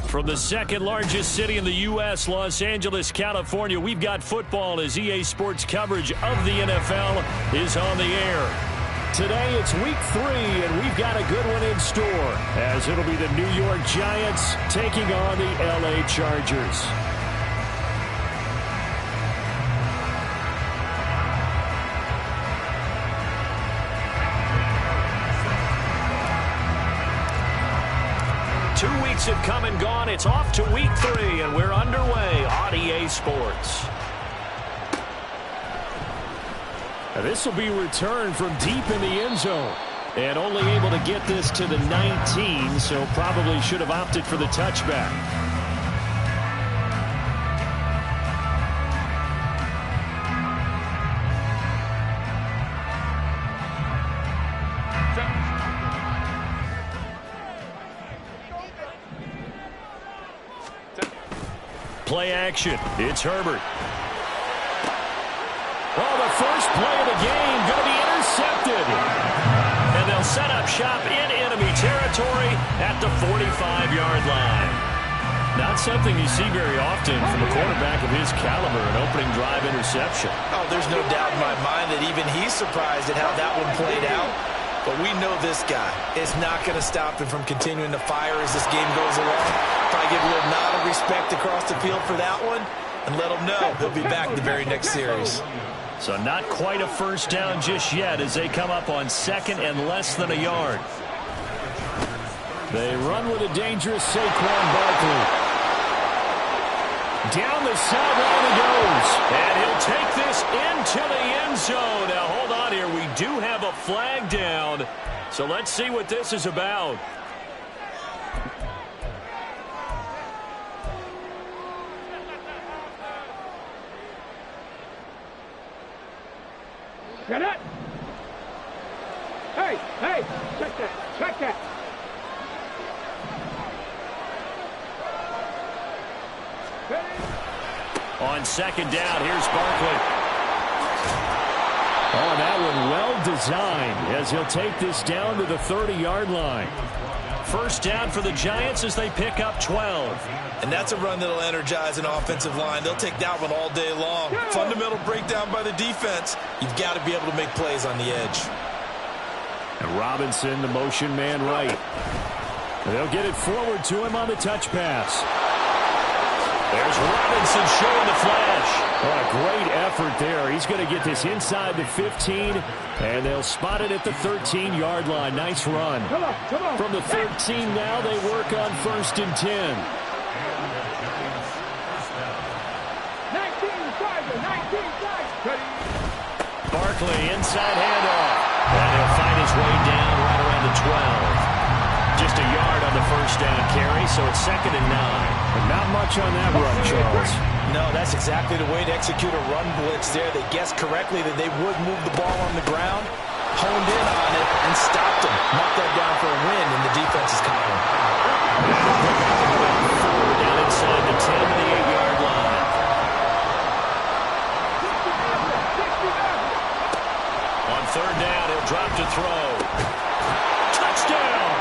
From the second largest city in the U.S., Los Angeles, California, we've got football as EA Sports coverage of the NFL is on the air. Today it's week 3, and we've got a good one in store, as it'll be the New York Giants taking on the L.A. Chargers. Two weeks have come and gone. It's off to week 3, and we're underway on EA Sports. Now this will be returned from deep in the end zone. And only able to get this to the 19, so probably should have opted for the touchback. Play action. It's Herbert. Oh, the first play of the game going to be intercepted. And they'll set up shop in enemy territory at the 45-yard line. Not something you see very often from a quarterback of his caliber, an opening drive interception. Oh, there's no doubt in my mind that even he's surprised at how that one played out. But we know this guy is not going to stop him from continuing to fire as this game goes along. Probably give a little nod of respect across the field for that one and let him know he'll be back the very next series. So not quite a first down just yet as they come up on second and less than a yard. They run with a dangerous Saquon Barkley. Down the sideline he goes. And he'll take this into the end zone. Now hold on here. We do have a flag down. So let's see what this is about. Get it! Hey, check that. On second down, here's Barkley. Oh, that one well designed as he'll take this down to the 30-yard line. First down for the Giants as they pick up 12. And that's a run that'll energize an offensive line. They'll take that one all day long. Fundamental breakdown by the defense. You've got to be able to make plays on the edge. And Robinson, the motion man right. And they'll get it forward to him on the touch pass. There's Robinson showing the flash. Oh, a great effort there. He's going to get this inside the 15, and they'll spot it at the 13-yard line. Nice run. Come on. From the 13 now, they work on 1st and 10. 19. Barkley, inside handoff. And he'll find his way down right around the 12. Just a yard on the first down carry, so it's 2nd and 9. But not much on that run, Charles. No, that's exactly the way to execute a run blitz there. They guessed correctly that they would move the ball on the ground, honed in on it, and stopped him. Knocked that down for a win in the defense's column. Down inside the 10 to the 8-yard line. On 3rd down, he'll drop to throw. Touchdown!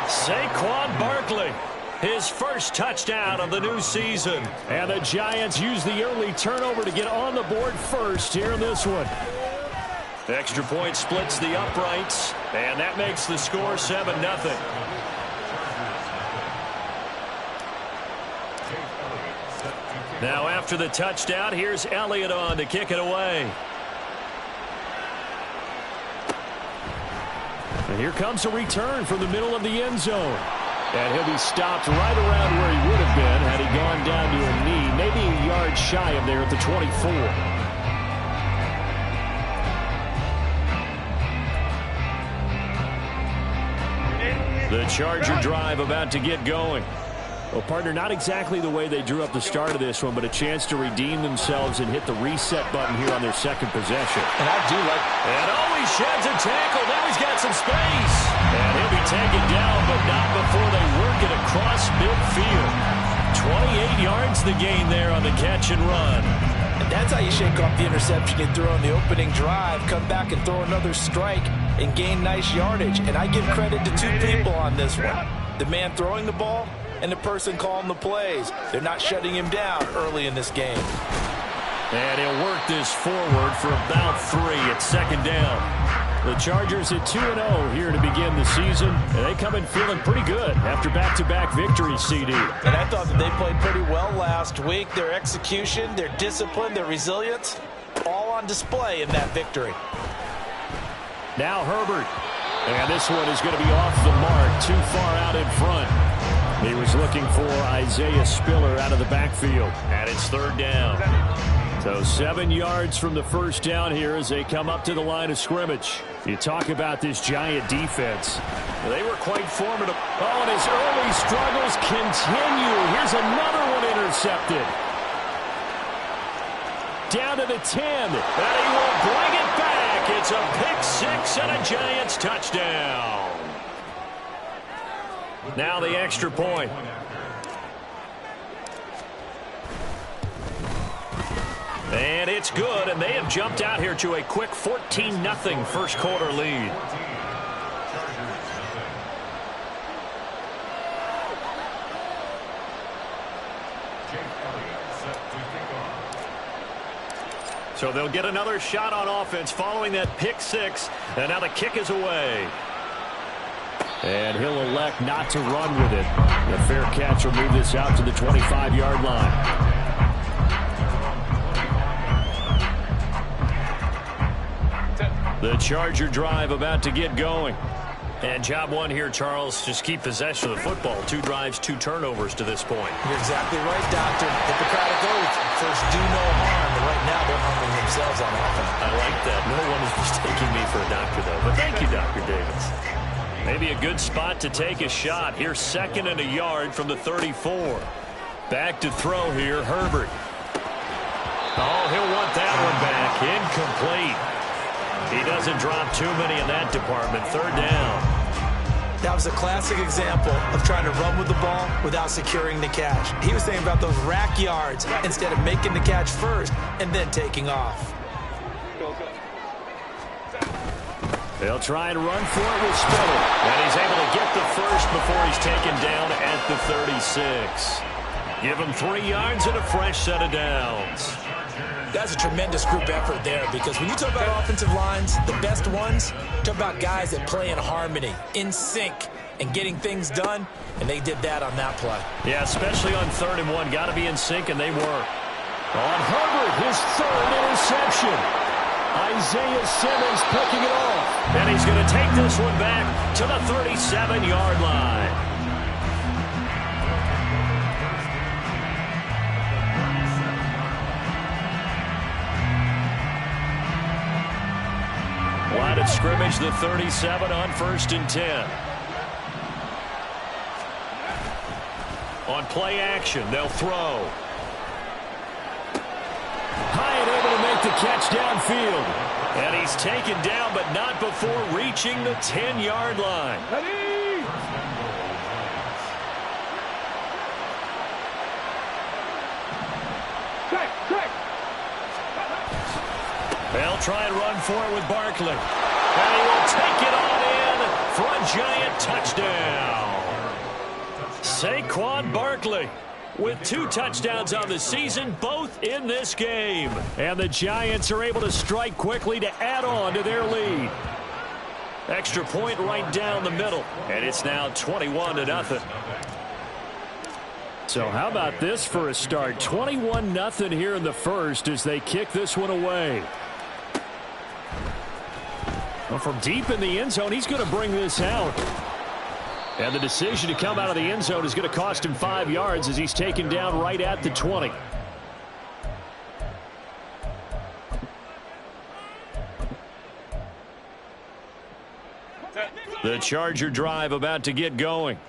Saquon Barkley. His first touchdown of the new season. And the Giants use the early turnover to get on the board first here in this one. Extra point splits the uprights, and that makes the score 7-0. Now after the touchdown, here's Elliott on to kick it away. And here comes a return from the middle of the end zone. And he'll be stopped right around where he would have been had he gone down to a knee, maybe a yard shy of there at the 24. The Charger drive about to get going. Well, partner, not exactly the way they drew up the start of this one, but a chance to redeem themselves and hit the reset button here on their second possession. And I do like... And he sheds a tackle. Now he's got some space. And he'll be taken down, but not before they work it across midfield. 28 yards the gain there on the catch and run. And that's how you shake off the interception you threw on the opening drive, come back and throw another strike and gain nice yardage. And I give credit to two people on this one. The man throwing the ball and the person calling the plays. They're not shutting him down early in this game. And he'll work this forward for about 3 at second down. The Chargers at 2-0 here to begin the season. And they come in feeling pretty good after back-to-back victories, CD. And I thought that they played pretty well last week. Their execution, their discipline, their resilience, all on display in that victory. Now Herbert. And this one is going to be off the mark, too far out in front. He was looking for Isaiah Spiller out of the backfield. And it's third down. So 7 yards from the first down here as they come up to the line of scrimmage. You talk about this Giant defense. They were quite formidable. Oh, and his early struggles continue. Here's another one intercepted. Down to the 10. And he will bring it back. It's a pick 6 and a Giants touchdown. Now the extra point. And it's good, and they have jumped out here to a quick 14-0 first quarter lead. So they'll get another shot on offense following that pick 6, and now the kick is away. And he'll elect not to run with it. The fair catch will move this out to the 25-yard line. The Charger drive about to get going. And job one here, Charles, just keep possession of the football. 2 drives, 2 turnovers to this point. You're exactly right, Doctor. Hippocratic oath. First, do no harm. And right now, they're harming themselves on offense. I like that. No one is mistaking me for a doctor, though. But thank you, Dr. Davis. Maybe a good spot to take a shot. Here's 2nd and a yard from the 34. Back to throw here, Herbert. Oh, he'll want that one back. Incomplete. He doesn't drop too many in that department. Third down. That was a classic example of trying to run with the ball without securing the catch. He was thinking about those rack yards instead of making the catch first and then taking off. They'll try and run for it with Spiller. And he's able to get the first before he's taken down at the 36. Give him 3 yards and a fresh set of downs. That's a tremendous group effort there, because when you talk about offensive lines, the best ones, talk about guys that play in harmony, in sync, and getting things done, and they did that on that play. Yeah, especially on 3rd and 1. Got to be in sync, and they were. On Herbert, his 3rd interception. Isaiah Simmons picking it off. And he's going to take this one back to the 37-yard line. Line of scrimmage, the 37 on 1st and 10. On play action, they'll throw. Hyatt able to make the catch downfield. And he's taken down, but not before reaching the 10-yard line. Ready? Check. They'll try and run for it with Barkley. And he will take it on in for a Giant touchdown. Saquon Barkley with 2 touchdowns on the season, both in this game. And the Giants are able to strike quickly to add on to their lead. Extra point right down the middle. And it's now 21-0. So how about this for a start? 21-0 here in the first as they kick this one away. Well, from deep in the end zone, he's going to bring this out. And the decision to come out of the end zone is going to cost him 5 yards as he's taken down right at the 20. The Charger drive about to get going.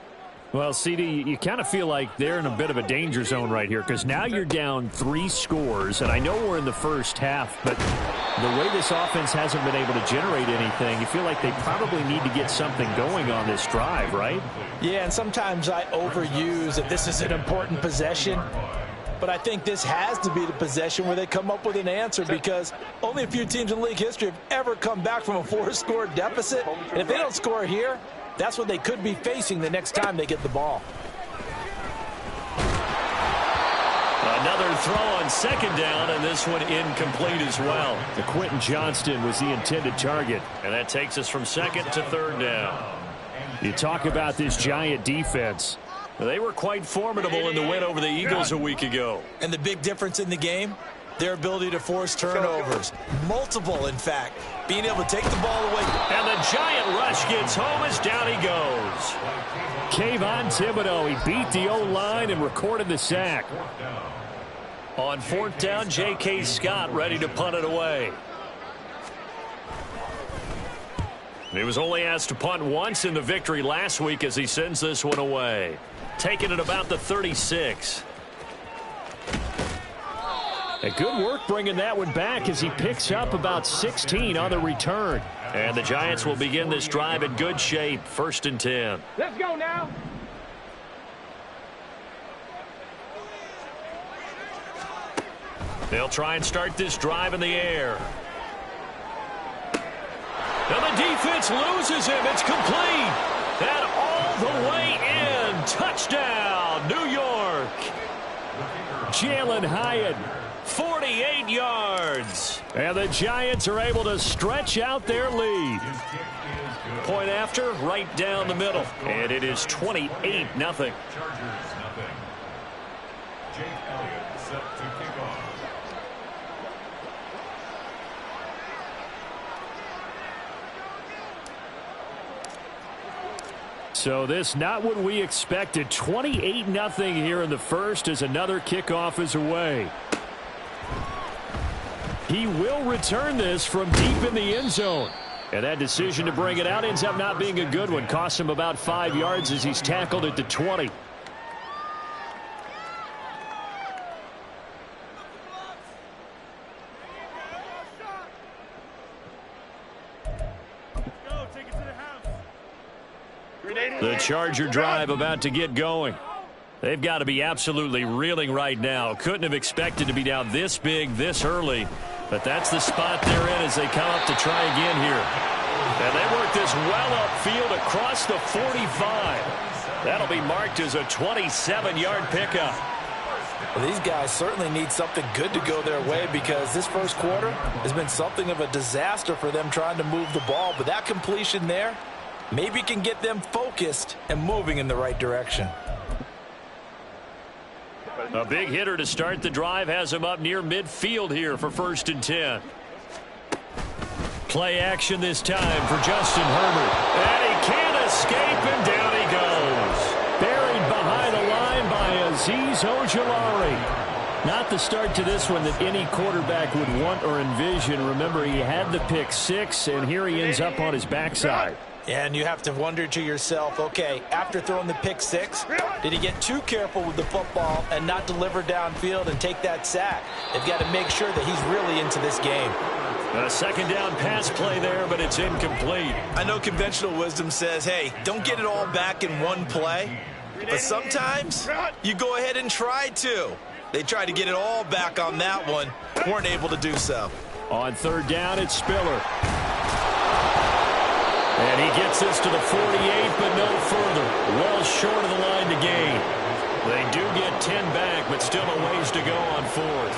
Well, CD, you kind of feel like they're in a bit of a danger zone right here because now you're down 3 scores, and I know we're in the first half, but the way this offense hasn't been able to generate anything, you feel like they probably need to get something going on this drive, right? Yeah, and sometimes I overuse that this is an important possession, but I think this has to be the possession where they come up with an answer because only a few teams in league history have ever come back from a 4-score deficit, and if they don't score here, that's what they could be facing the next time they get the ball. Another throw on second down, and this one incomplete as well. The Quentin Johnston was the intended target. And that takes us from second to third down. You talk about this Giant defense. They were quite formidable in the win over the Eagles a week ago. And the big difference in the game, their ability to force turnovers. Multiple, in fact. Being able to take the ball away. And the Giant rush gets home as down he goes. Kayvon Thibodeaux, he beat the O-line and recorded the sack. On fourth down, J.K. Scott ready to punt it away. He was only asked to punt once in the victory last week as he sends this one away. Taking it about the 36. A good work bringing that one back as he picks up about 16 on the return. And the Giants will begin this drive in good shape. 1st and 10. Let's go now. They'll try and start this drive in the air. And the defense loses him. It's complete. And all the way in. Touchdown, New York. Jalen Hyatt, 48 yards. And the Giants are able to stretch out their lead. Point after, right down the middle. And it is 28-0. So this not what we expected. 28-0 here in the first as another kickoff is away. He will return this from deep in the end zone. And that decision to bring it out ends up not being a good one. Costs him about 5 yards as he's tackled at the 20. The Charger drive about to get going. They've got to be absolutely reeling right now. Couldn't have expected to be down this big this early. But that's the spot they're in as they come up to try again here. And they work this well upfield across the 45. That'll be marked as a 27-yard pickup. Well, these guys certainly need something good to go their way because this first quarter has been something of a disaster for them trying to move the ball. But that completion there maybe can get them focused and moving in the right direction. A big hitter to start the drive has him up near midfield here for 1st and 10. Play action this time for Justin Herbert. And he can't escape, and down he goes. Buried behind the line by Azeez Ojulari. Not the start to this one that any quarterback would want or envision. Remember, he had the pick 6, and here he ends up on his backside. And you have to wonder to yourself, okay, after throwing the pick 6, did he get too careful with the football and not deliver downfield and take that sack? They've got to make sure that he's really into this game. A second down pass play there, but it's incomplete. I know conventional wisdom says, hey, don't get it all back in one play. But sometimes you go ahead and try to. They tried to get it all back on that one. Weren't able to do so. On 3rd down, it's Spiller. And he gets this to the 48, but no further. Well short of the line to gain. They do get 10 back, but still a ways to go on 4th.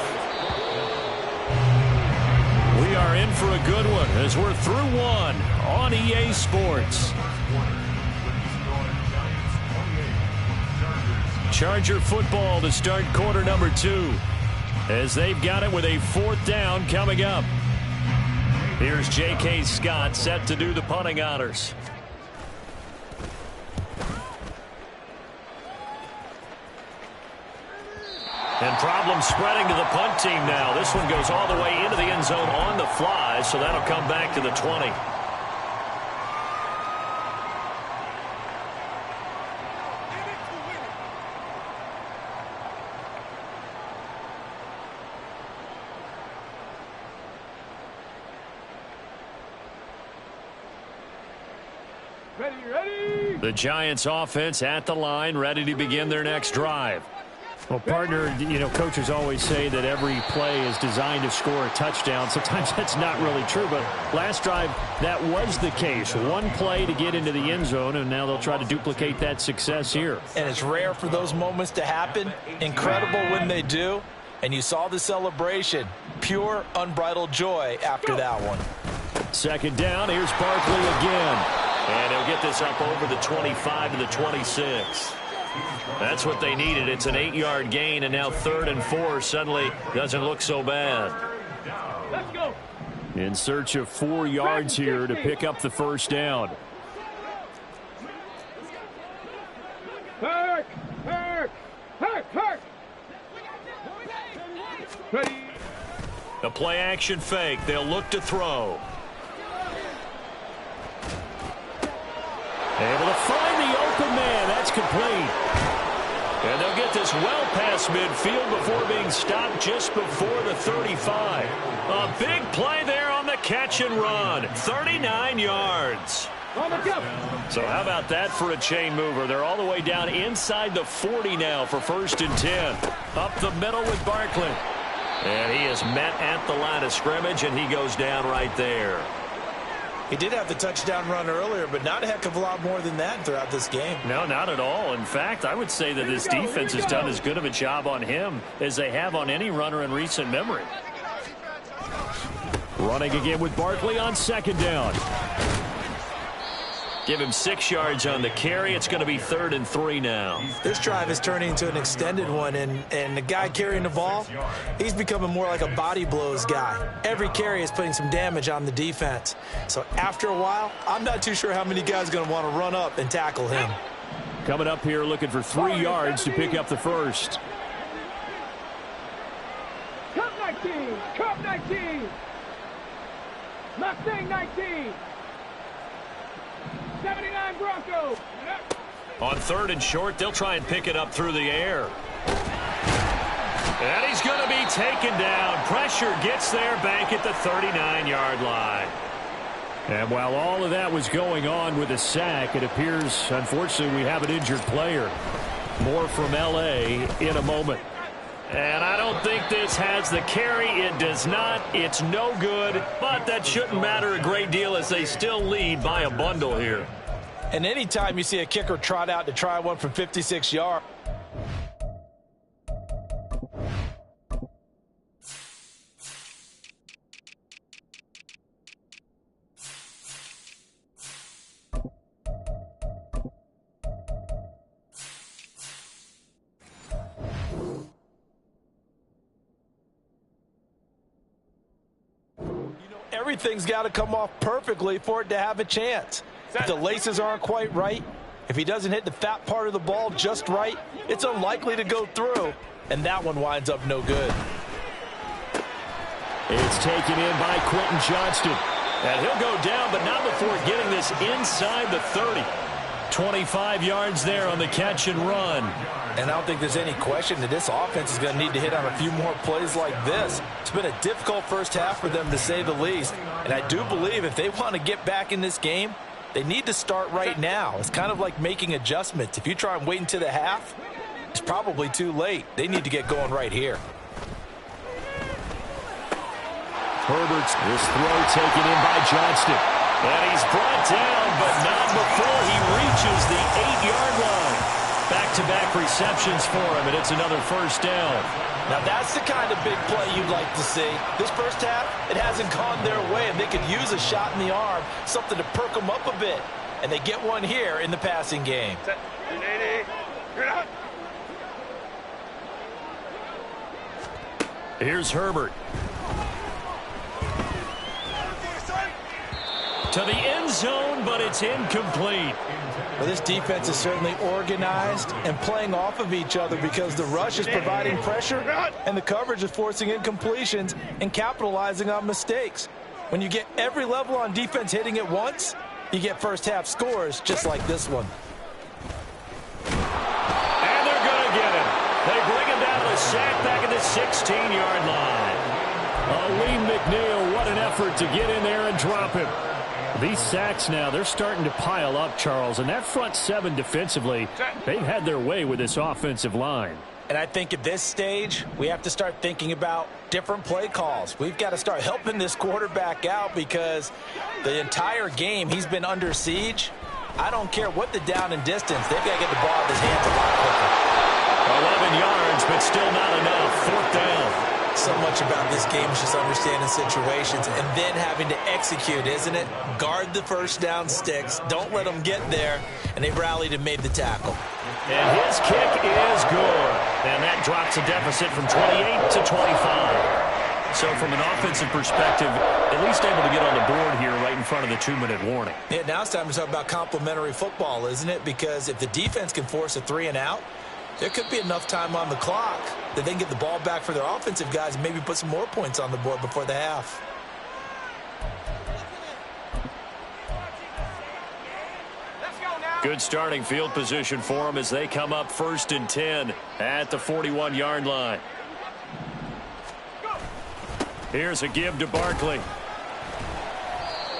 We are in for a good one as we're through one on EA Sports. Charger football to start quarter number 2 as they've got it with a 4th down coming up. Here's J.K. Scott set to do the punting honors. And problems spreading to the punt team now. This one goes all the way into the end zone on the fly, so that'll come back to the 20. Ready. The Giants offense at the line, ready to begin their next drive. Well, partner, you know, coaches always say that every play is designed to score a touchdown. Sometimes that's not really true, but last drive, that was the case. One play to get into the end zone, and now they'll try to duplicate that success here. And it's rare for those moments to happen. Incredible when they do. And you saw the celebration. Pure, unbridled joy after that one. Second down, here's Barkley again. And he'll get this up over the 25 to the 26. That's what they needed. It's an 8-yard gain, and now 3rd and 4 suddenly doesn't look so bad. Let's go. In search of 4 yards here to pick up the first down. Hurk! Hurk! Hurk! Hurk! Ready. The play action fake. They'll look to throw. Able to find the open man. That's complete. And they'll get this well past midfield before being stopped just before the 35. A big play there on the catch and run. 39 yards. On the go. So how about that for a chain mover? They're all the way down inside the 40 now for 1st and 10. Up the middle with Barkley. And he is met at the line of scrimmage, and he goes down right there. He did have the touchdown run earlier, but not a heck of a lot more than that throughout this game. No, not at all. In fact, I would say that this defense has done as good of a job on him as they have on any runner in recent memory. Running again with Barkley on 2nd down. Give him 6 yards on the carry. It's going to be 3rd and 3 now. This drive is turning into an extended one, and the guy carrying the ball, he's becoming more like a body blows guy. Every carry is putting some damage on the defense. So after a while, I'm not too sure how many guys are going to want to run up and tackle him. Coming up here looking for 3 yards to pick up the first. Cup 19. Cup 19. Mustang 19. 79 Broncos. On 3rd and short, they'll try and pick it up through the air. And he's going to be taken down. Pressure gets there back at the 39-yard line. And while all of that was going on with a sack, it appears, unfortunately, we have an injured player. More from L.A. in a moment. And I don't think this has the carry. It does not. It's no good. But that shouldn't matter a great deal as they still lead by a bundle here. And anytime you see a kicker trot out to try one from 56 yards. Everything's got to come off perfectly for it to have a chance. If the laces aren't quite right, if he doesn't hit the fat part of the ball just right, it's unlikely to go through, and that one winds up no good. It's taken in by Quentin Johnston. And he'll go down, but not before getting this inside the 30. 25 yards there on the catch and run. And I don't think there's any question that this offense is going to need to hit on a few more plays like this. It's been a difficult first half for them, to say the least. And I do believe if they want to get back in this game, they need to start right now. It's kind of like making adjustments. If you try and wait until the half, it's probably too late. They need to get going right here. Herbert's this throw taken in by Johnston. And he's brought down, but not before he reaches the 8-yard line. Back-to-back receptions for him, and it's another first down. Now that's the kind of big play you'd like to see. This first half, it hasn't gone their way, and they could use a shot in the arm, something to perk them up a bit. And they get one here in the passing game. Here's Herbert. To the end zone, but it's incomplete. Well, this defense is certainly organized and playing off of each other because the rush is providing pressure and the coverage is forcing incompletions and capitalizing on mistakes. When you get every level on defense hitting at once, you get first half scores just like this one. And they're going to get him. They bring him down to the sack back at the 16-yard line. Lee McNeil, what an effort to get in there and drop him. These sacks now, they're starting to pile up, Charles. And that front seven defensively, they've had their way with this offensive line. And I think at this stage, we have to start thinking about different play calls. We've got to start helping this quarterback out because the entire game he's been under siege. I don't care what the down and distance. They've got to get the ball out of his hands a lot quicker. 11 yards, but still not enough. 4th down. So much about this game is just understanding situations and then having to execute, isn't it? Guard the first down sticks. Don't let them get there. And they rallied and made the tackle. And his kick is good. And that drops a deficit from 28 to 25. So from an offensive perspective, at least able to get on the board here right in front of the 2-minute warning. Yeah, now it's time to talk about complementary football, isn't it? Because if the defense can force a 3-and-out, there could be enough time on the clock that they can get the ball back for their offensive guys and maybe put some more points on the board before the half. Good starting field position for them as they come up 1st and 10 at the 41-yard line. Here's a give to Barkley.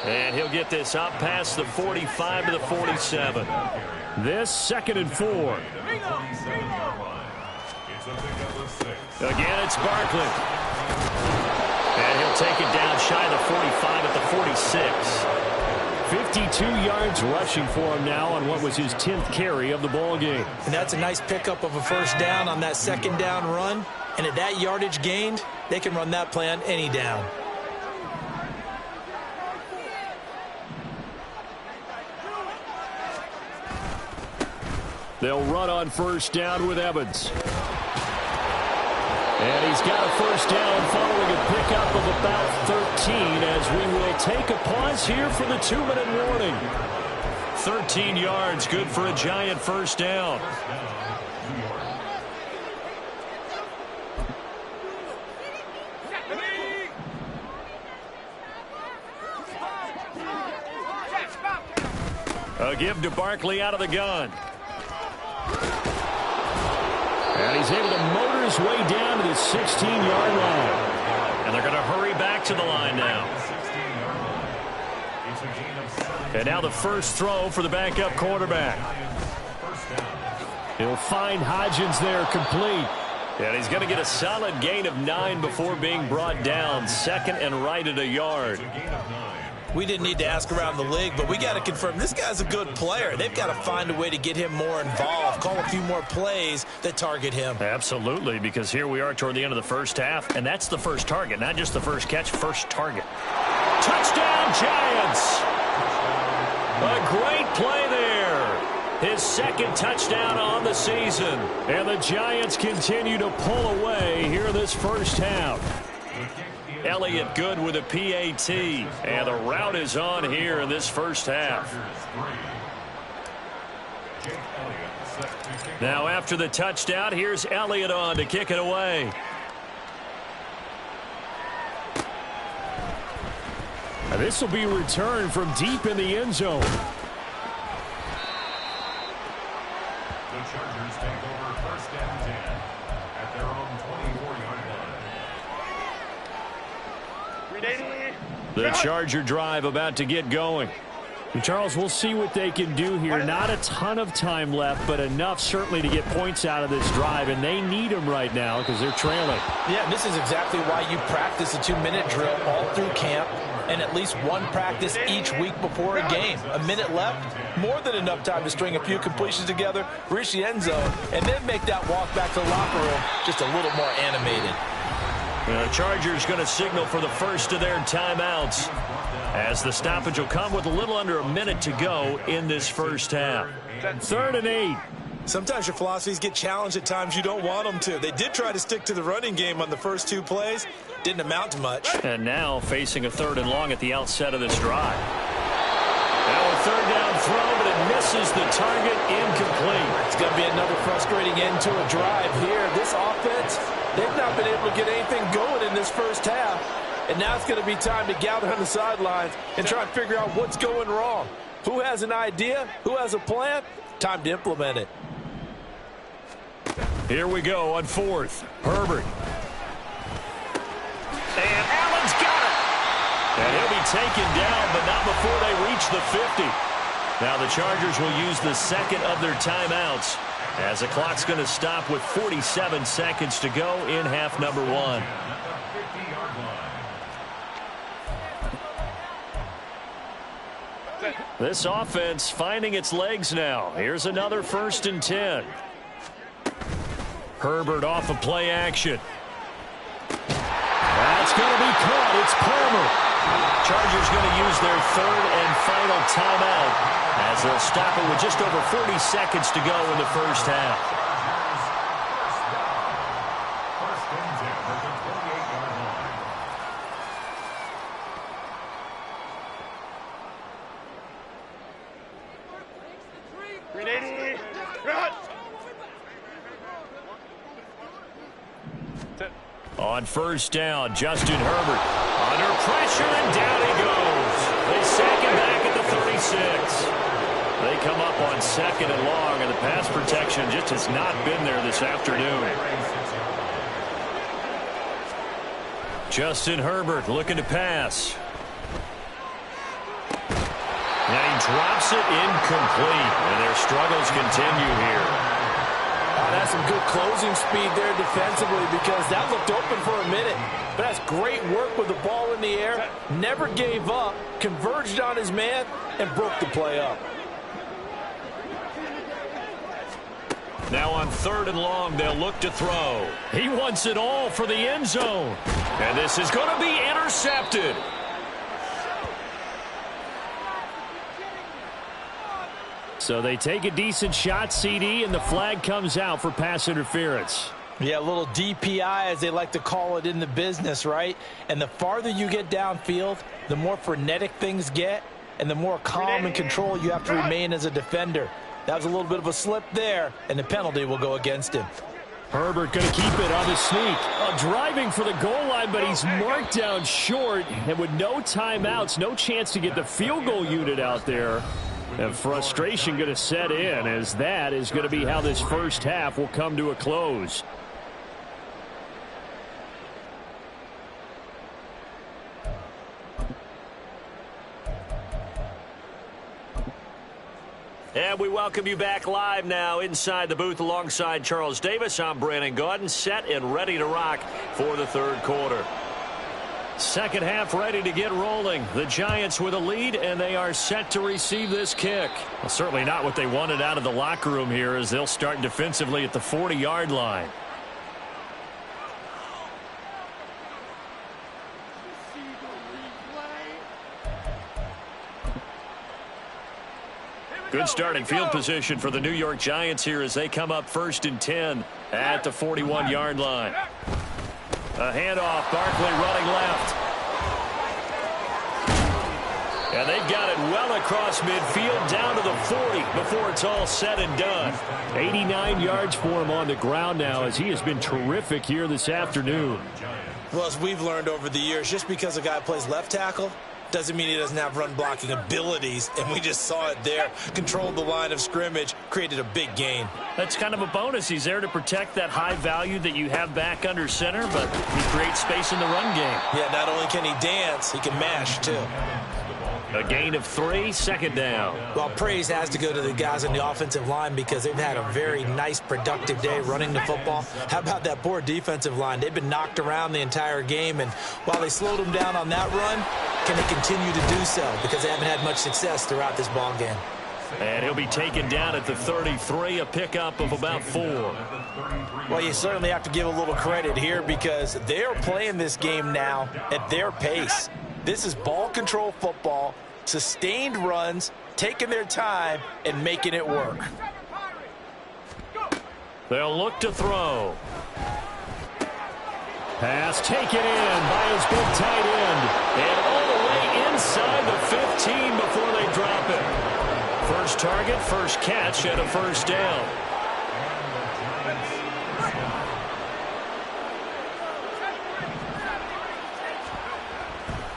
And he'll get this up past the 45 to the 47. This 2nd and 4. Again, it's Barkley. And he'll take it down shy of the 45 at the 46. 52 yards rushing for him now on what was his 10th carry of the ball game. And that's a nice pickup of a first down on that 2nd down run. And at that yardage gained, they can run that play on any down. They'll run on 1st down with Evans. And he's got a 1st down following a pickup of about 13 as we will take a pause here for the 2-minute warning. 13 yards, good for a giant 1st down. A give to Barkley out of the gun. And he's able to motor his way down to the 16-yard line. And they're going to hurry back to the line now. And now the first throw for the backup quarterback. He'll find Hodgins there complete. And he's going to get a solid gain of 9 before being brought down. 2nd and right at a yard. We didn't need to ask around the league, but we got to confirm this guy's a good player. They've got to find a way to get him more involved, call a few more plays that target him. Absolutely, because here we are toward the end of the first half, and that's the first target, not just the first catch, first target. Touchdown, Giants! A great play there. His 2nd touchdown on the season. And the Giants continue to pull away here in this first half. Elliott good with a PAT. And the route is on here in this first half. Now after the touchdown, here's Elliott on to kick it away. Now this will be returned from deep in the end zone. The Chargers take over 1st and 10 at their own 24-yard line. The Charger drive about to get going. And Charles, we'll see what they can do here. Not a ton of time left, but enough certainly to get points out of this drive, and they need them right now because they're trailing. Yeah, this is exactly why you practice a 2-minute drill all through camp and at least one practice each week before a game. A minute left, more than enough time to string a few completions together, reach the end zone, and then make that walk back to the locker room just a little more animated. The Chargers going to signal for the first of their timeouts as the stoppage will come with a little under a minute to go in this first half. 3rd and 8. Sometimes your philosophies get challenged at times you don't want them to. They did try to stick to the running game on the first 2 plays. Didn't amount to much. And now facing a 3rd and long at the outset of this drive. Now a 3rd down throw, but it misses the target, incomplete. It's going to be another frustrating end to a drive here. This offense, they've not been able to get anything going in this first half. And now it's going to be time to gather on the sidelines and try and figure out what's going wrong. Who has an idea? Who has a plan? Time to implement it. Here we go on 4th. Herbert. And Allen's got it. And he'll be taken down, but not before they reach the 50. Now the Chargers will use the second of their timeouts as the clock's going to stop with 47 seconds to go in half number 1. This offense finding its legs now. Here's another 1st and 10. Herbert off of play action. That's going to be caught. It's Palmer. Chargers going to use their 3rd and final timeout as they'll stop it with just over 40 seconds to go in the first half. On 1st down, Justin Herbert under pressure, and down he goes. They sack him back at the 36. They come up on 2nd and long, and the pass protection just has not been there this afternoon. Justin Herbert looking to pass. And he drops it incomplete, and their struggles continue here. That's some good closing speed there defensively because that looked open for a minute. But that's great work with the ball in the air. Never gave up, converged on his man, and broke the play up. Now on 3rd and long, they'll look to throw. He wants it all for the end zone. And this is going to be intercepted. So they take a decent shot, CD, and the flag comes out for pass interference. Yeah, a little DPI, as they like to call it in the business, right? And the farther you get downfield, the more frenetic things get, and the more calm and control you have to remain as a defender. That was a little bit of a slip there, and the penalty will go against him. Herbert going to keep it on the sneak. Driving for the goal line, but he's marked down short. And with no timeouts, no chance to get the field goal unit out there. And frustration going to set in, as that is going to be how this first half will come to a close. And we welcome you back live now inside the booth alongside Charles Davis. I'm Brandon Gaudin, set and ready to rock for the 3rd quarter. Second half ready to get rolling. The Giants with a lead, and they are set to receive this kick. Well, certainly not what they wanted out of the locker room here, as they'll start defensively at the 40-yard line. Good starting field position for the New York Giants here as they come up 1st and 10 at the 41-yard line. A handoff, Barkley running left. And they've got it well across midfield down to the 40 before it's all said and done. 89 yards for him on the ground now, as he has been terrific here this afternoon. Well, as we've learned over the years, just because a guy plays left tackle doesn't mean he doesn't have run blocking abilities, and we just saw it there. Controlled the line of scrimmage, created a big gain. That's kind of a bonus. He's there to protect that high value that you have back under center, but he creates space in the run game. Yeah, not only can he dance, he can mash too. A gain of 3, 2nd down. Well, praise has to go to the guys on the offensive line because they've had a very nice, productive day running the football. How about that poor defensive line? They've been knocked around the entire game, and while they slowed them down on that run, can they continue to do so? Because they haven't had much success throughout this ball game. And he'll be taken down at the 33, a pickup of about 4. Well, you certainly have to give a little credit here because they're playing this game now at their pace. This is ball control football, sustained runs, taking their time, and making it work. They'll look to throw. Pass taken in by his big tight end. And all the way inside the 15 before they drop it. First target, first catch, and a 1st down.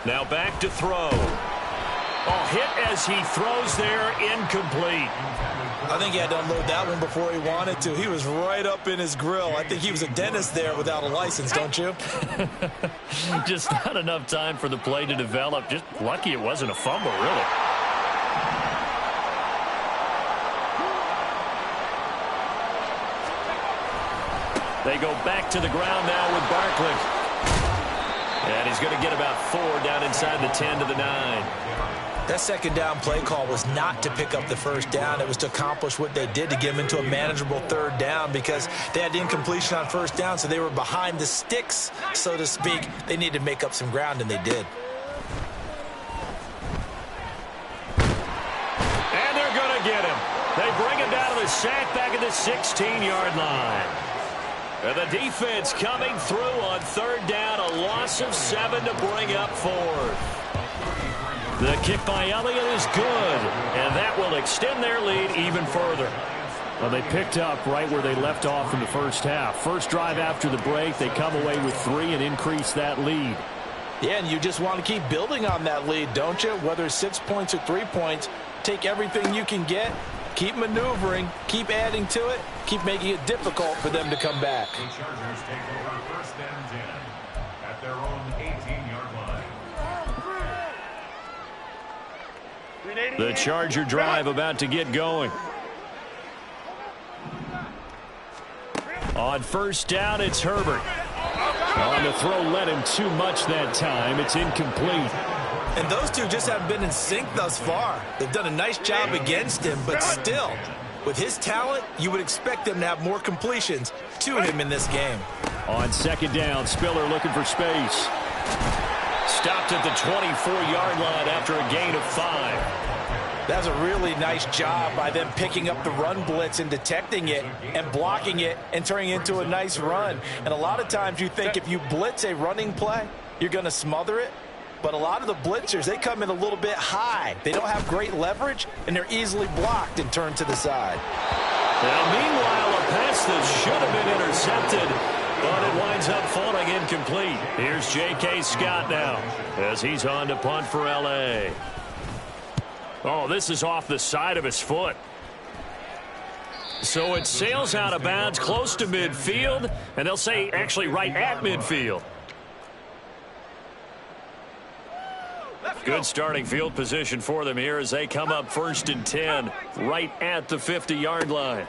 Now back to throw. Oh, hit as he throws there, incomplete. I think he had to unload that one before he wanted to. He was right up in his grill. I think he was a dentist there without a license, don't you? Just not enough time for the play to develop. Just lucky it wasn't a fumble, really. They go back to the ground now with Barkley. And he's going to get about 4 down inside the 10 to the 9. That second down play call was not to pick up the first down. It was to accomplish what they did, to get them into a manageable third down, because they had incompletion on first down, so they were behind the sticks, so to speak. They needed to make up some ground, and they did. And they're going to get him. They bring him down to the sack back at the 16-yard line. And the defense coming through on third down, a loss of 7 to bring up 4th. The kick by Elliott is good, and that will extend their lead even further. Well, they picked up right where they left off in the first half. First drive after the break, they come away with 3 and increase that lead. Yeah, and you just want to keep building on that lead, don't you? Whether it's 6 points or 3 points, take everything you can get, keep maneuvering, keep adding to it, keep making it difficult for them to come back. The Chargers take over first and 10 at their own 18-yard line. The Charger drive about to get going. On first down, it's Herbert. On the throw, led him too much that time. It's incomplete. And those two just haven't been in sync thus far. They've done a nice job against him, but still, with his talent, you would expect them to have more completions to him in this game. On second down, Spiller looking for space. Stopped at the 24-yard line after a gain of 5. That was a really nice job by them picking up the run blitz and detecting it and blocking it and turning it into a nice run. And a lot of times you think if you blitz a running play, you're going to smother it. But a lot of the blitzers, they come in a little bit high. They don't have great leverage, and they're easily blocked and turned to the side. Now, meanwhile, a pass that should have been intercepted, but it winds up falling incomplete. Here's J.K. Scott now as he's on to punt for L.A. Oh, this is off the side of his foot. So it sails out of bounds close to midfield, and they'll say actually right at midfield. Good starting field position for them here as they come up first and 10 right at the 50-yard line.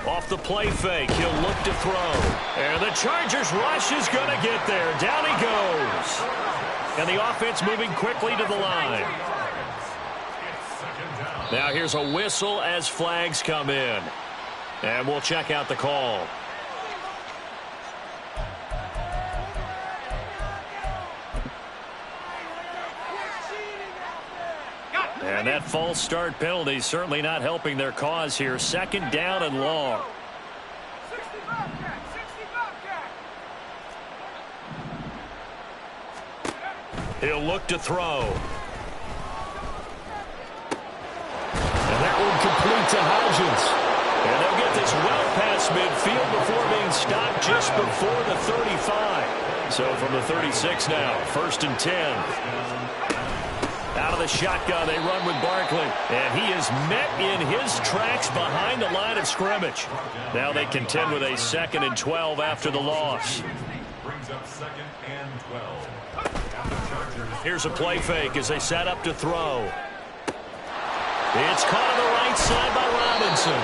Off the play fake, he'll look to throw. And the Chargers rush is going to get there. Down he goes. And the offense moving quickly to the line. Now here's a whistle as flags come in. And we'll check out the call. And that false start penalty certainly not helping their cause here. Second down and long. He'll look to throw. And that one complete to Hodgins. And they'll get this well past midfield before being stopped just before the 35. So from the 36 now, first and 10. Out of the shotgun, they run with Barkley. And he is met in his tracks behind the line of scrimmage. Now they contend with a 2nd and 12 after the loss. Brings up 2nd and 12. Here's a play fake as they set up to throw. It's caught on the right side by Robinson.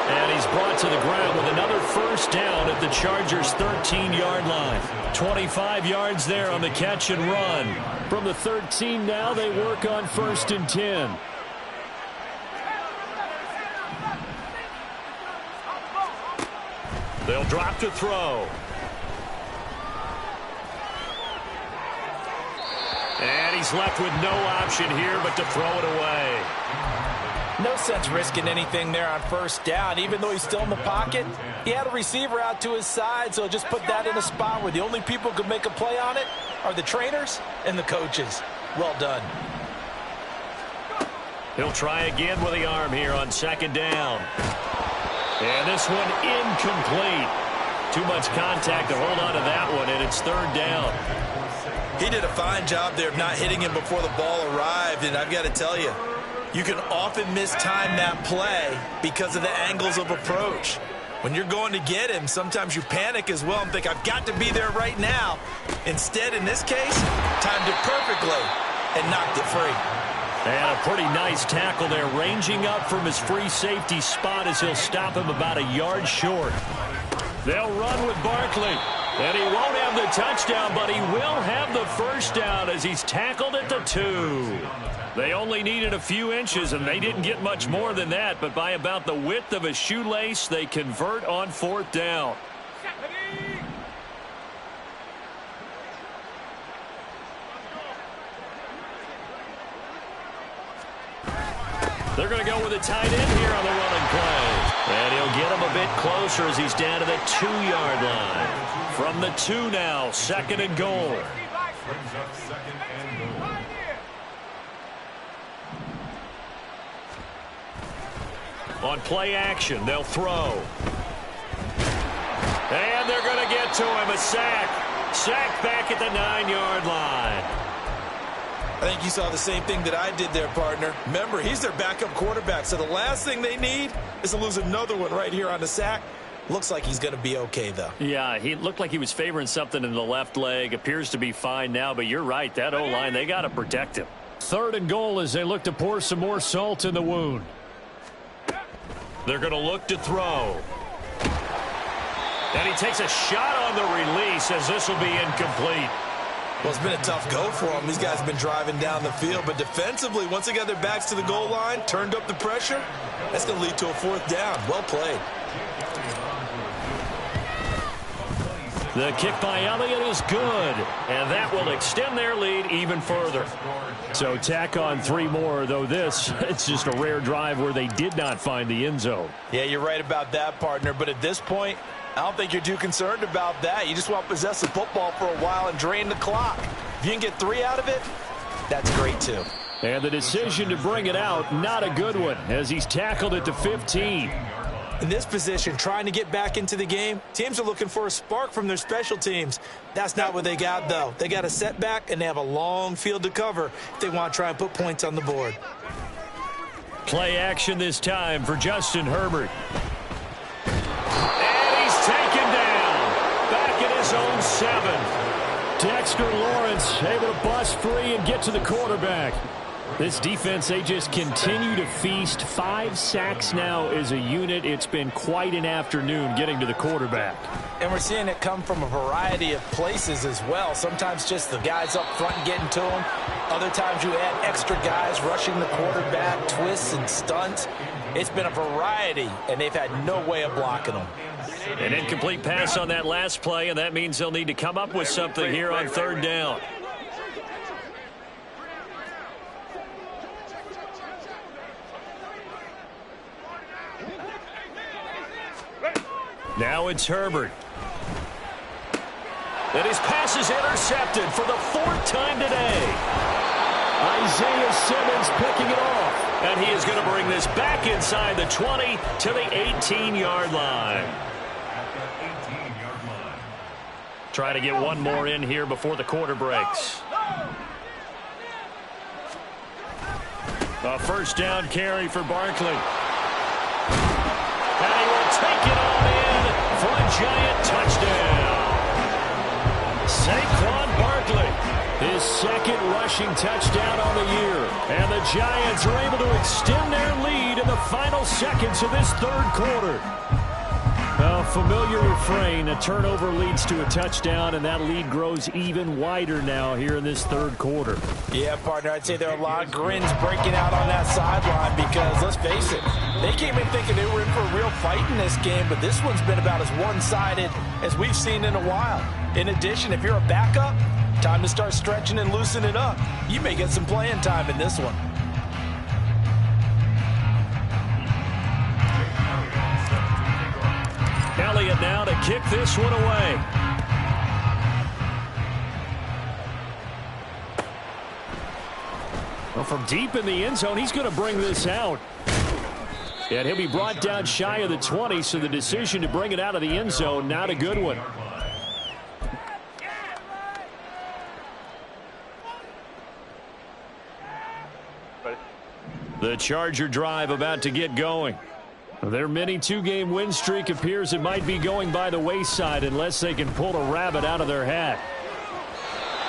And he's brought to the ground with another first down at the Chargers' 13-yard line. 25 yards there on the catch and run. From the 13 now, they work on first and 10. They'll drop to throw. And he's left with no option here but to throw it away. No sense risking anything there on first down. Even though he's still in the pocket, he had a receiver out to his side, so just put that in a spot where the only people who can make a play on it are the trainers and the coaches. Well done. He'll try again with the arm here on second down. And this one incomplete. Too much contact to hold on to that one, and it's third down. He did a fine job there of not hitting him before the ball arrived, and I've got to tell you, you can often mistime that play because of the angles of approach. When you're going to get him, sometimes you panic as well and think, I've got to be there right now. Instead, in this case, timed it perfectly and knocked it free. And a pretty nice tackle there, ranging up from his free safety spot as he'll stop him about a yard short. They'll run with Barkley. And he won't have the touchdown, but he will have the first down as he's tackled at the 2. They only needed a few inches, and they didn't get much more than that. But by about the width of a shoelace, they convert on 4th down. They're going to go with a tight end here on the running play. And he'll get him a bit closer as he's down to the 2-yard line. From the 2 now, 2nd and goal. Brings up 2nd and goal. On play action, they'll throw. And they're going to get to him, a sack. Sack back at the 9-yard line. I think you saw the same thing that I did there, partner. Remember, he's their backup quarterback, so the last thing they need is to lose another one right here on the sack. Looks like he's going to be okay, though. Yeah, he looked like he was favoring something in the left leg. Appears to be fine now, but you're right. That O-line, they got to protect him. 3rd and goal as they look to pour some more salt in the wound. They're going to look to throw. And he takes a shot on the release as this will be incomplete. Well, it's been a tough go for them. These guys have been driving down the field, but defensively, once they got their backs to the goal line, turned up the pressure, that's going to lead to a 4th down. Well played. The kick by Elliott is good, and that will extend their lead even further. So tack on 3 more, though this, it's just a rare drive where they did not find the end zone. Yeah, you're right about that, partner, but at this point, I don't think you're too concerned about that. You just want to possess the football for a while and drain the clock. If you can get 3 out of it, that's great too. And the decision to bring it out, not a good one, as he's tackled at the 15. In this position, trying to get back into the game, teams are looking for a spark from their special teams. That's not what they got, though. They got a setback, and they have a long field to cover if they want to try and put points on the board. Play action this time for Justin Herbert. Taken down, back at his own 7. Dexter Lawrence able to bust free and get to the quarterback. This defense, they just continue to feast. 5 sacks now as a unit. It's been quite an afternoon getting to the quarterback. And we're seeing it come from a variety of places as well. Sometimes just the guys up front getting to him. Other times you add extra guys rushing the quarterback, twists and stunts. It's been a variety, and they've had no way of blocking them. An incomplete pass on that last play, and that means they'll need to come up with something here on 3rd down. Now it's Herbert. And his pass is intercepted for the 4th time today. Isaiah Simmons picking it off. And he is going to bring this back inside the 20 to the 18-yard line. Try to get one more in here before the quarter breaks. A 1st down carry for Barkley. And he will take it on in for a giant touchdown. Saquon Barkley, his 2nd rushing touchdown on the year. And the Giants are able to extend their lead in the final seconds of this 3rd quarter. A familiar refrain, a turnover leads to a touchdown, and that lead grows even wider now here in this 3rd quarter. Yeah, partner, I'd say there are a lot of grins breaking out on that sideline because, let's face it, they came in thinking they were in for a real fight in this game, but this one's been about as one-sided as we've seen in a while. In addition, if you're a backup, time to start stretching and loosening up. You may get some playing time in this one. Elliott now to kick this one away. Well, from deep in the end zone, he's going to bring this out. And he'll be brought down shy of the 20, so the decision to bring it out of the end zone, not a good one. The Charger drive about to get going. Their mini 2-game win streak appears it might be going by the wayside unless they can pull a rabbit out of their hat.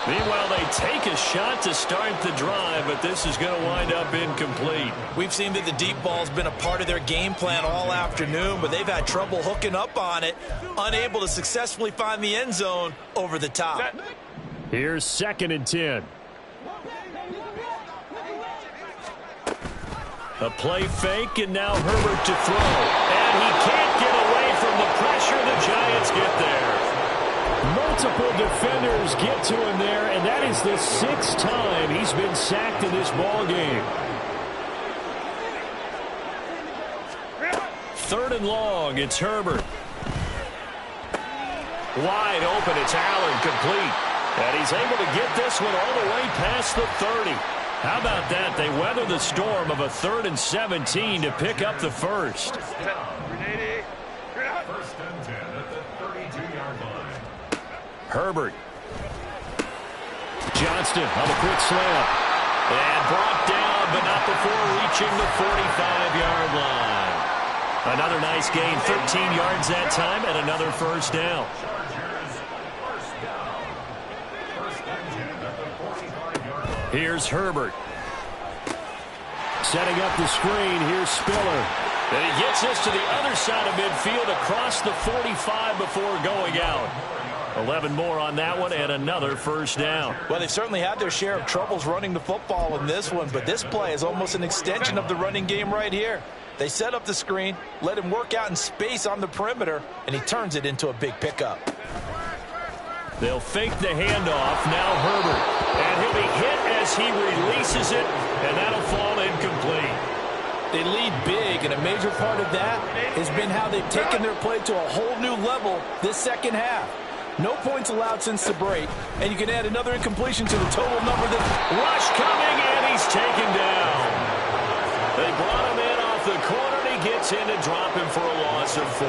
Meanwhile, they take a shot to start the drive, but this is going to wind up incomplete. We've seen that the deep ball's been a part of their game plan all afternoon, but they've had trouble hooking up on it, unable to successfully find the end zone over the top. Here's 2nd and 10. A play fake, and now Herbert to throw. And he can't get away from the pressure. The Giants get there. Multiple defenders get to him there, and that is the 6th time he's been sacked in this ball game. 3rd and long, it's Herbert. Wide open, it's Allen, complete. And he's able to get this one all the way past the 30. How about that? They weather the storm of a 3rd and 17 to pick up the first. 1st and 10 at the 32-yard line. Herbert. Johnston on the quick slant. And brought down, but not before reaching the 45-yard line. Another nice gain, 13 yards that time, and another first down. Chargers, first down. 1st and 10 at the 45-yard line. Here's Herbert. Setting up the screen. Here's Spiller. And he gets us to the other side of midfield across the 45 before going out. 11 more on that one and another first down. Well, they've certainly had their share of troubles running the football in this one, but this play is almost an extension of the running game right here. They set up the screen, let him work out in space on the perimeter, and he turns it into a big pickup. They'll fake the handoff. Now Herbert. And he'll be hit as he releases it, and that'll fall incomplete. They lead big, and a major part of that has been how they've taken their play to a whole new level this second half. No points allowed since the break, and you can add another incompletion to the total number. Rush coming, and he's taken down. They brought him in off the corner, and he gets in to drop him for a loss of 4.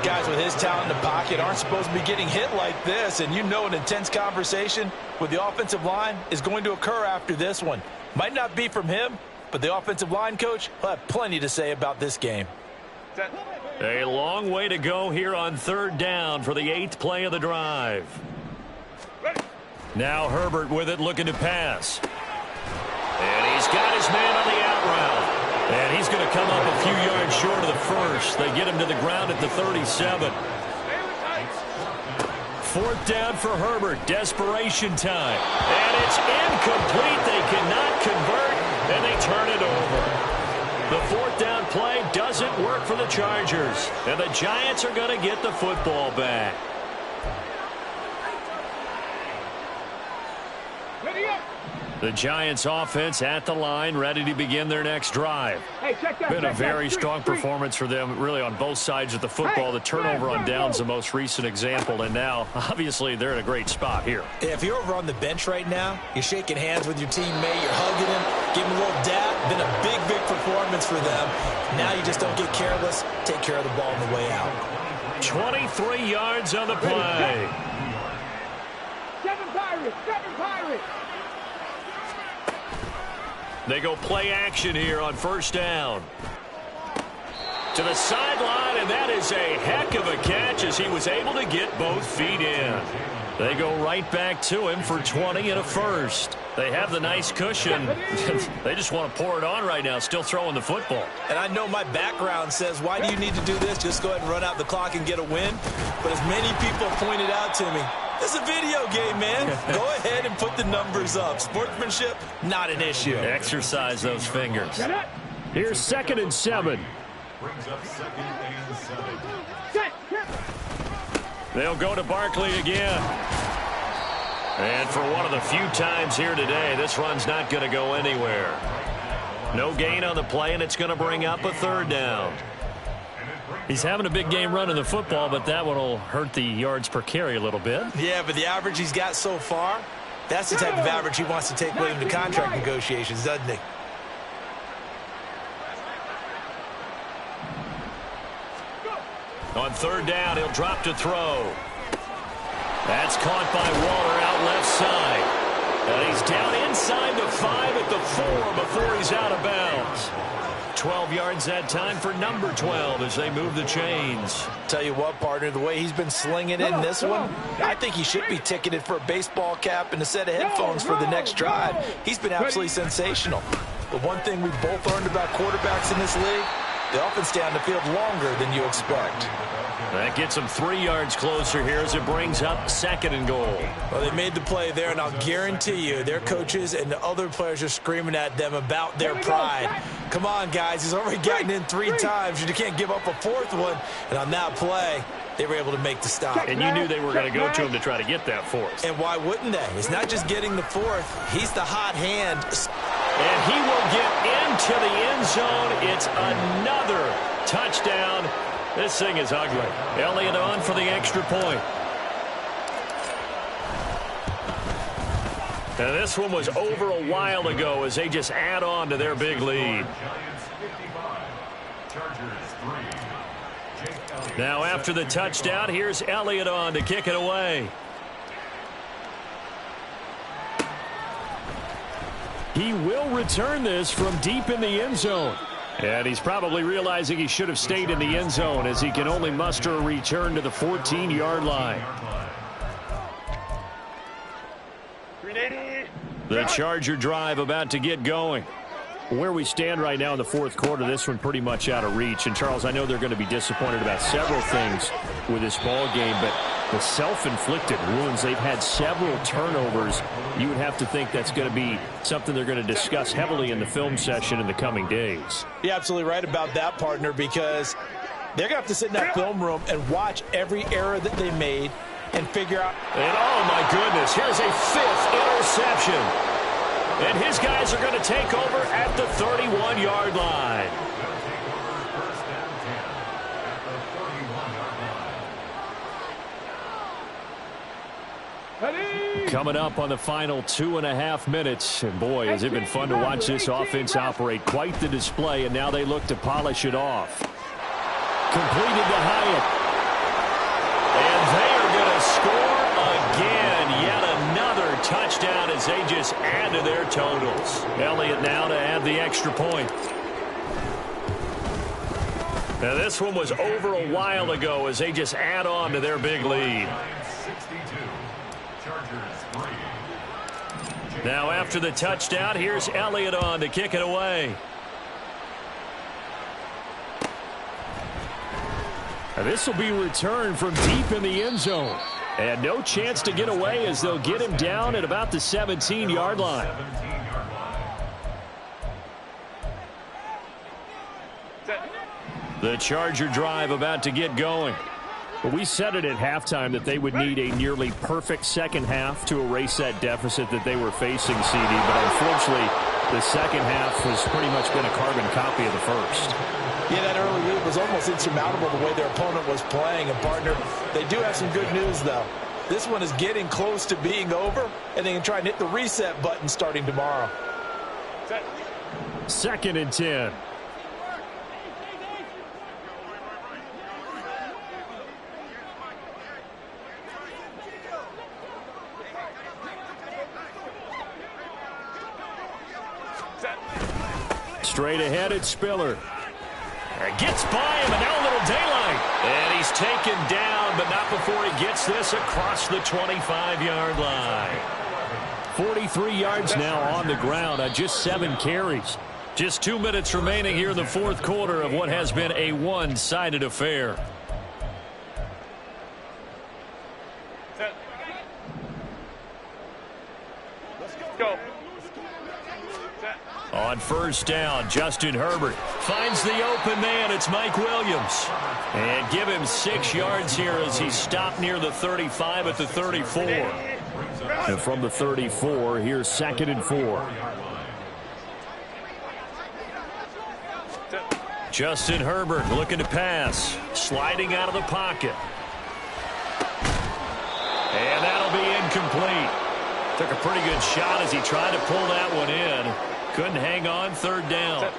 Guys with his talent in the pocket aren't supposed to be getting hit like this, and you know an intense conversation with the offensive line is going to occur after this one. Might not be from him, but the offensive line coach will have plenty to say about this game. A long way to go here on 3rd down for the 8th play of the drive. Now Herbert with it, looking to pass. And he's got his man on the out route. And he's going to come up a few yards short of the first. They get him to the ground at the 37. 4th down for Herbert. Desperation time. And it's incomplete. They cannot convert, and they turn it over. The 4th down play doesn't work for the Chargers. And the Giants are going to get the football back. Ready up. The Giants offense at the line, ready to begin their next drive. Hey, check that. Been a check very that. strong performance for them, really, on both sides of the football. The turnover on downs, the most recent example, and now, obviously, they're in a great spot here. If you're over on the bench right now, you're shaking hands with your teammate, you're hugging him, giving him a little dap. Been a big, big performance for them. Now you just don't get careless. Take care of the ball on the way out. 23 yards on the play. 7 Pirates. 7 Pirates. They go play action here on 1st down. To the sideline, and that is a heck of a catch as he was able to get both feet in. They go right back to him for 20 and a first. They have the nice cushion. They just want to pour it on right now, still throwing the football. And I know my background says, why do you need to do this? Just go ahead and run out the clock and get a win. But as many people pointed out to me, it's a video game, man. Go ahead and put the numbers up. Sportsmanship, not an issue. Exercise those fingers. Here's 2nd and 7. Brings up 2nd and 7. Set. They'll go to Barkley again. And for one of the few times here today, this run's not going to go anywhere. No gain on the play, and it's going to bring up a 3rd down. He's having a big game running the football, but that one will hurt the yards per carry a little bit. Yeah, but the average he's got so far, that's the type of average he wants to take with him to contract negotiations, doesn't he? On 3rd down, he'll drop to throw. That's caught by Waller out left side. And he's down inside the 5 at the 4 before he's out of bounds. 12 yards that time for number 12 as they move the chains. Tell you what, partner, the way he's been slinging in this one, I think he should be ticketed for a baseball cap and a set of headphones for the next drive. He's been absolutely sensational. But one thing we both learned about quarterbacks in this league, they often stay on the field longer than you expect. That gets them 3 yards closer here as it brings up 2nd and goal. Well, they made the play there, and I'll guarantee you their coaches and the other players are screaming at them about their pride. Come on, guys. He's already gotten in 3 times. You can't give up a 4th one. And on that play, they were able to make the stop. And you knew they were going to go to him to try to get that 4th. And why wouldn't they? It's not just getting the 4th. He's the hot hand. And he will get into the end zone. It's another touchdown. This thing is ugly. Elliott on for the extra point. Now this one was over a while ago as they just add on to their big lead. Now after the touchdown, here's Elliott on to kick it away. He will return this from deep in the end zone. And he's probably realizing he should have stayed in the end zone as he can only muster a return to the 14-yard line. The Charger drive about to get going. Where we stand right now in the 4th quarter, this one pretty much out of reach. And, Charles, I know they're going to be disappointed about several things with this ball game, but the self-inflicted wounds, they've had several turnovers. You would have to think that's going to be something they're going to discuss heavily in the film session in the coming days. You're absolutely right about that, partner, because they're going to have to sit in that film room and watch every error that they made and figure out. And, oh, my goodness, here's a 5th interception. And his guys are going to take over at the 31-yard line. Coming up on the final 2.5 minutes. And, boy, has it been fun to watch this offense operate. Quite the display, and now they look to polish it off. Completed to Hyatt. And they are going to score again. Yet another touchdown as they just add to their totals. Elliott now to add the extra point. Now this one was over a while ago as they just add on to their big lead. Now after the touchdown, here's Elliott on to kick it away. Now this will be returned from deep in the end zone. And no chance to get away as they'll get him down at about the 17-yard line. The Charger drive about to get going. But we said it at halftime that they would need a nearly perfect second half to erase that deficit that they were facing, CD. But unfortunately, the second half has pretty much been a carbon copy of the first. Yeah, that early lead was almost insurmountable the way their opponent was playing. And, partner, they do have some good news, though. This one is getting close to being over, and they can try and hit the reset button starting tomorrow. 2nd and 10. Straight ahead, it's Spiller. Gets by him, and now a little daylight. And he's taken down, but not before he gets this across the 25-yard line. 43 yards now on the ground on just 7 carries. Just 2 minutes remaining here in the 4th quarter of what has been a one-sided affair. Let's go. On first down, Justin Herbert finds the open man. It's Mike Williams. And give him 6 yards here as he stopped near the 35 at the 34. And from the 34, here's 2nd and 4. Justin Herbert looking to pass. Sliding out of the pocket. And that'll be incomplete. Took a pretty good shot as he tried to pull that one in. Couldn't hang on, 3rd down.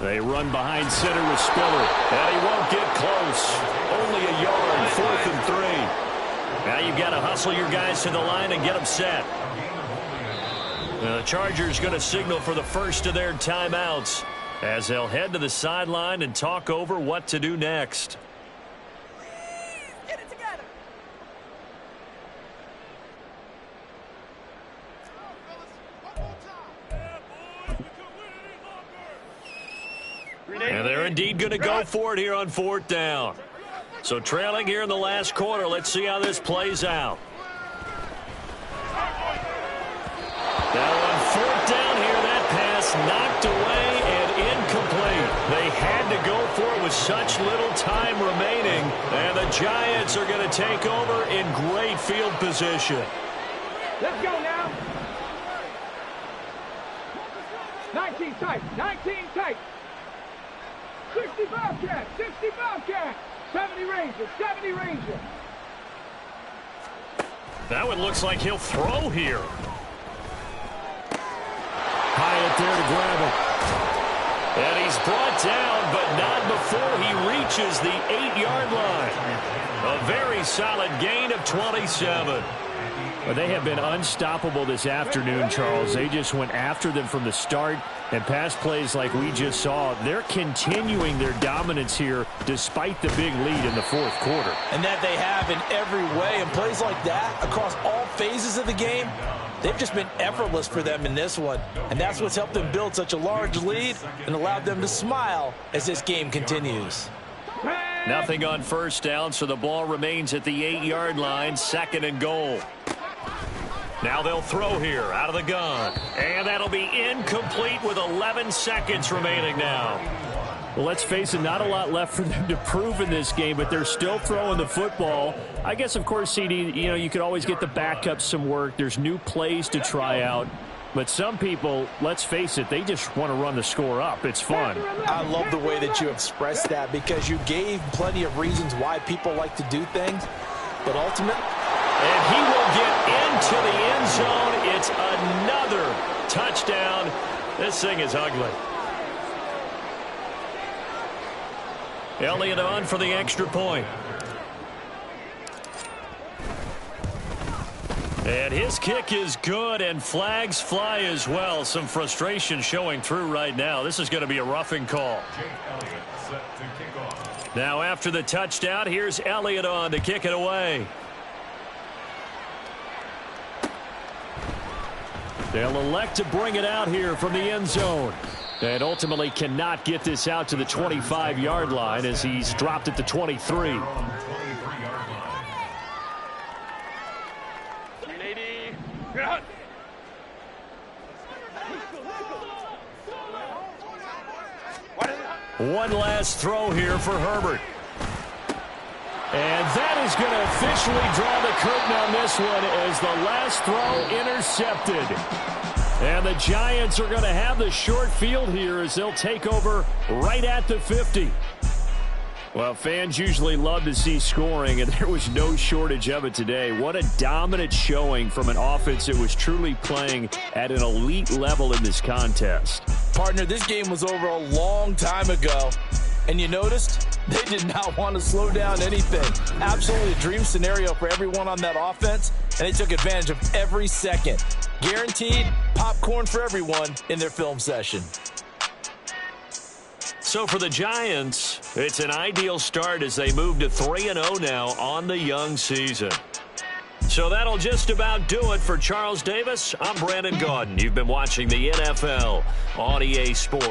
They run behind center with Spiller. And he won't get close. Only a yard, 4th and 3. Now you've got to hustle your guys to the line and get them set. The Chargers going to signal for the first of their timeouts as they'll head to the sideline and talk over what to do next. Get it together. And they're indeed going to go for it here on 4th down. So trailing here in the last quarter. Let's see how this plays out. Now on 4th down here, that pass knocked away and incomplete. They had to go for it with such little time remaining. And the Giants are going to take over in great field position. Let's go now. 19 tight. 19 tight. 60 Bobcat. 60 Bobcat. 70 Ranger. 70 Ranger. That one looks like he'll throw here. Hyatt there to grab it. And he's brought down, but not before he reaches the 8-yard line. A very solid gain of 27. Well, they have been unstoppable this afternoon, Charles. They just went after them from the start, and pass plays like we just saw. They're continuing their dominance here despite the big lead in the 4th quarter. And that they have in every way. And plays like that across all phases of the game, they've just been effortless for them in this one. And that's what's helped them build such a large lead and allowed them to smile as this game continues. Nothing on 1st down, so the ball remains at the 8-yard line, 2nd and goal. Now they'll throw here out of the gun. And that'll be incomplete with 11 seconds remaining now. Well, let's face it, not a lot left for them to prove in this game, but they're still throwing the football. I guess, of course, CD, you could always get the backups some work. There's new plays to try out. But some people, let's face it, they just want to run the score up. It's fun. I love the way that you expressed that because you gave plenty of reasons why people like to do things. But ultimately, and he will get into the end zone. It's another touchdown. This thing is ugly. Elliott on for the extra point. And his kick is good, and flags fly as well. Some frustration showing through right now. This is going to be a roughing call. Now after the touchdown, here's Elliott on to kick it away. They'll elect to bring it out here from the end zone. And ultimately cannot get this out to the 25-yard line as he's dropped at the 23. One last throw here for Herbert. And that is going to officially draw the curtain on this one as the last throw intercepted. And the Giants are going to have the short field here as they'll take over right at the 50. Well, fans usually love to see scoring, and there was no shortage of it today. What a dominant showing from an offense that was truly playing at an elite level in this contest. Partner, this game was over a long time ago. And you noticed they did not want to slow down anything. Absolutely a dream scenario for everyone on that offense, and they took advantage of every second. Guaranteed popcorn for everyone in their film session. So for the Giants, it's an ideal start as they move to 3-0 now on the young season. So that'll just about do it for Charles Davis. I'm Brandon Gaudin. You've been watching the NFL on EA Sports.